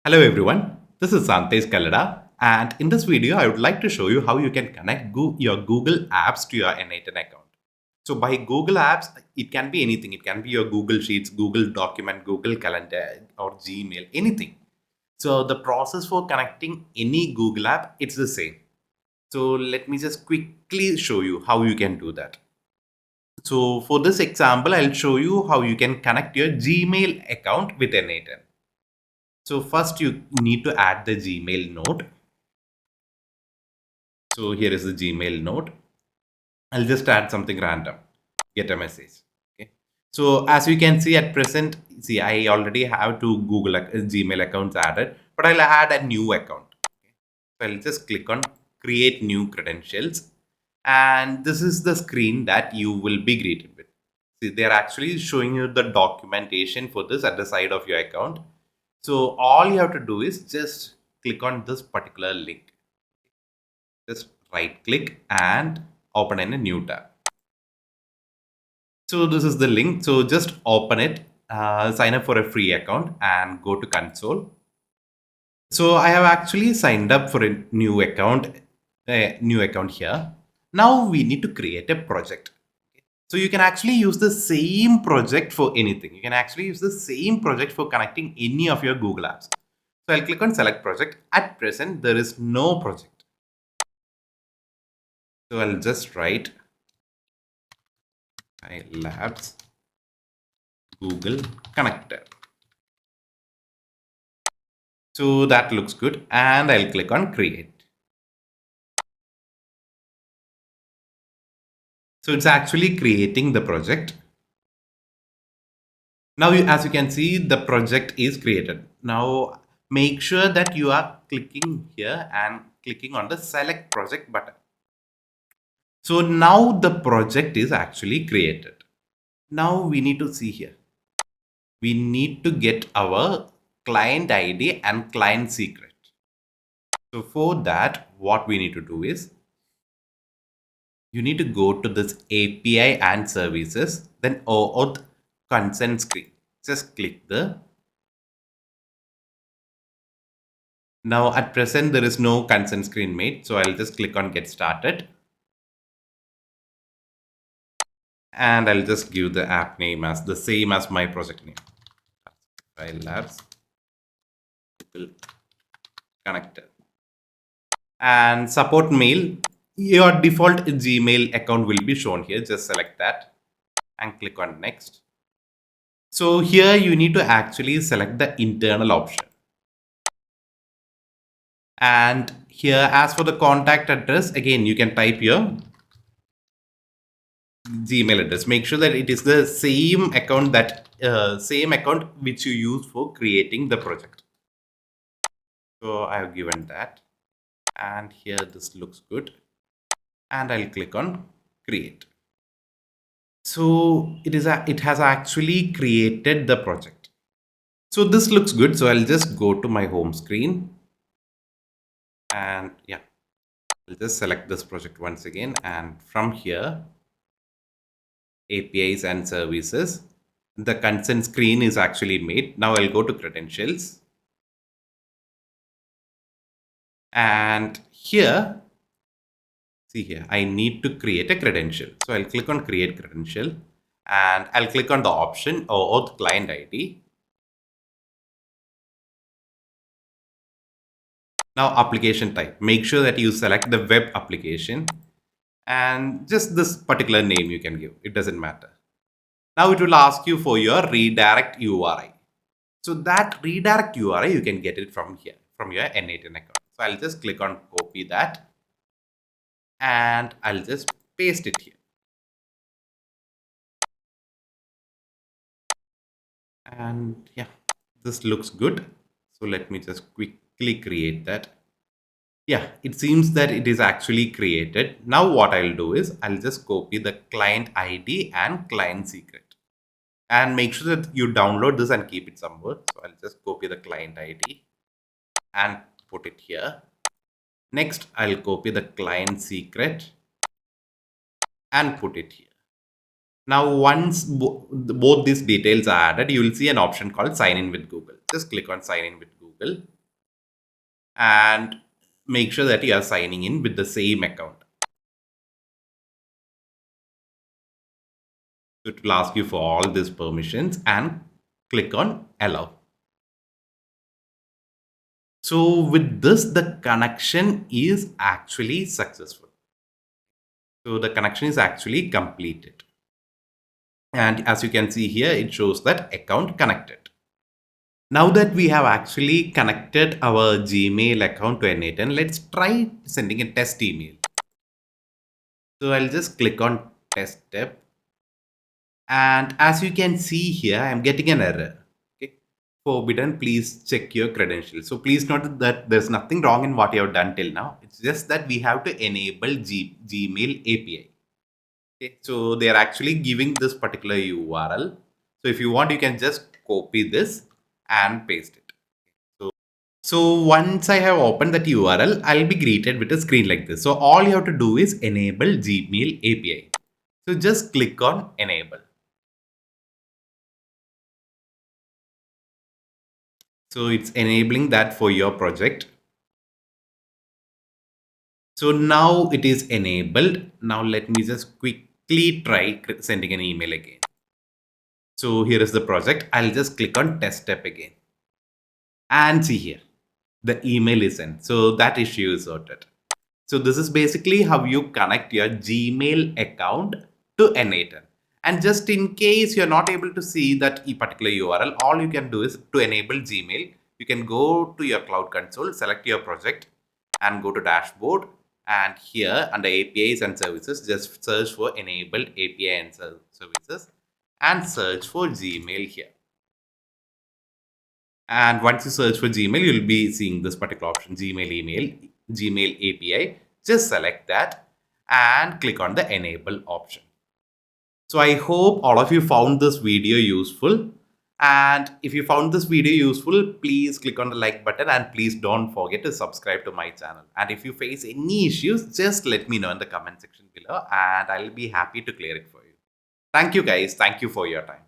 Hello everyone, this is Santesh Kalada, and in this video I would like to show you how you can connect your Google Apps to your N8N account. So by Google Apps, it can be anything. It can be your Google Sheets, Google Document, Google Calendar or Gmail, anything. So the process for connecting any Google app, it's the same. So let me just quickly show you how you can do that. So for this example, I'll show you how you can connect your Gmail account with N8N. So first you need to add the Gmail node. So here is the Gmail node. I'll just add something random, get a message. Okay. So as you can see at present, see I already have two Gmail accounts added, but I'll add a new account. Okay. So I'll just click on create new credentials. And this is the screen that you will be greeted with. See, they're actually showing you the documentation for this at the side of your account. So all you have to do is just click on this particular link. Just right click and open in a new tab. So this is the link. So just open it, sign up for a free account and go to console. So I have actually signed up for a new account here. Now we need to create a project. So you can actually use the same project for anything. You can actually use the same project for connecting any of your Google apps. So I'll click on select project. At present, there is no project. So I'll just write labs Google connector. So that looks good. And I'll click on create. So it's actually creating the project. Now, as you can see, the project is created. Now, make sure that you are clicking here and clicking on the select project button. So now the project is actually created. Now we need to see here. We need to get our client ID and client secret. So for that, what we need to do is you need to go to this API and services, then OAuth consent screen. Just click the. Now at present there is no consent screen made, so I'll just click on get started. And I'll just give the app name as the same as my project name. File Labs Google Connector. And support mail, your default Gmail account will be shown here. Just select that and click on next. So here you need to actually select the internal option. And here, as for the contact address, again, you can type your Gmail address. Make sure that it is the same account which you use for creating the project. So I have given that, and here this looks good, and I'll click on create. So it has actually created the project. So this looks good. So I'll just go to my home screen, and yeah, I'll just select this project once again, and from here, APIs and services, the consent screen is actually made. Now I'll go to credentials, and here, see here, I need to create a credential. So I'll click on create credential, and I'll click on the option OAuth client ID. Now application type, make sure that you select the web application, and just this particular name you can give, it doesn't matter. Now it will ask you for your redirect URI. So that redirect URI, you can get it from here, from your N8N account. So I'll just click on copy that, and I'll just paste it here. And yeah, this looks good. So let me just quickly create that. Yeah, it seems that it is actually created. Now what I'll do is I'll just copy the client ID and client secret. And make sure that you download this and keep it somewhere. So I'll just copy the client ID and put it here. Next, I'll copy the client secret and put it here. Now, once both these details are added, you will see an option called sign in with Google. Just click on sign in with Google. Google and make sure that you are signing in with the same account. So it will ask you for all these permissions and click on allow. So with this, the connection is actually successful. So the connection is actually completed. And as you can see here, it shows that account connected. Now that we have actually connected our Gmail account to N8N, let's try sending a test email. So I'll just click on test step. And as you can see here, I'm getting an error. Okay. Forbidden, please check your credentials. So please note that there's nothing wrong in what you have done till now. It's just that we have to enable Gmail API. Okay. So they are actually giving this particular URL. So if you want, you can just copy this and paste it. So once I have opened that URL, I'll be greeted with a screen like this. So all you have to do is enable Gmail API. So just click on enable. So it's enabling that for your project. So now it is enabled. Now let me just quickly try sending an email again. So here is the project. I'll just click on test step again. And see here, the email is sent. So that issue is sorted. So this is basically how you connect your Gmail account to N8N. And just in case you're not able to see that particular URL, all you can do is to enable Gmail. You can go to your Cloud Console, select your project and go to dashboard. And here under APIs and services, just search for enabled API and services and search for Gmail here. And once you search for Gmail, you'll be seeing this particular option, Gmail email, Gmail API. Just select that and click on the enable option. So I hope all of you found this video useful. And if you found this video useful, please click on the like button and please don't forget to subscribe to my channel. And if you face any issues, just let me know in the comment section below and I'll be happy to clear it for you. Thank you guys. Thank you for your time.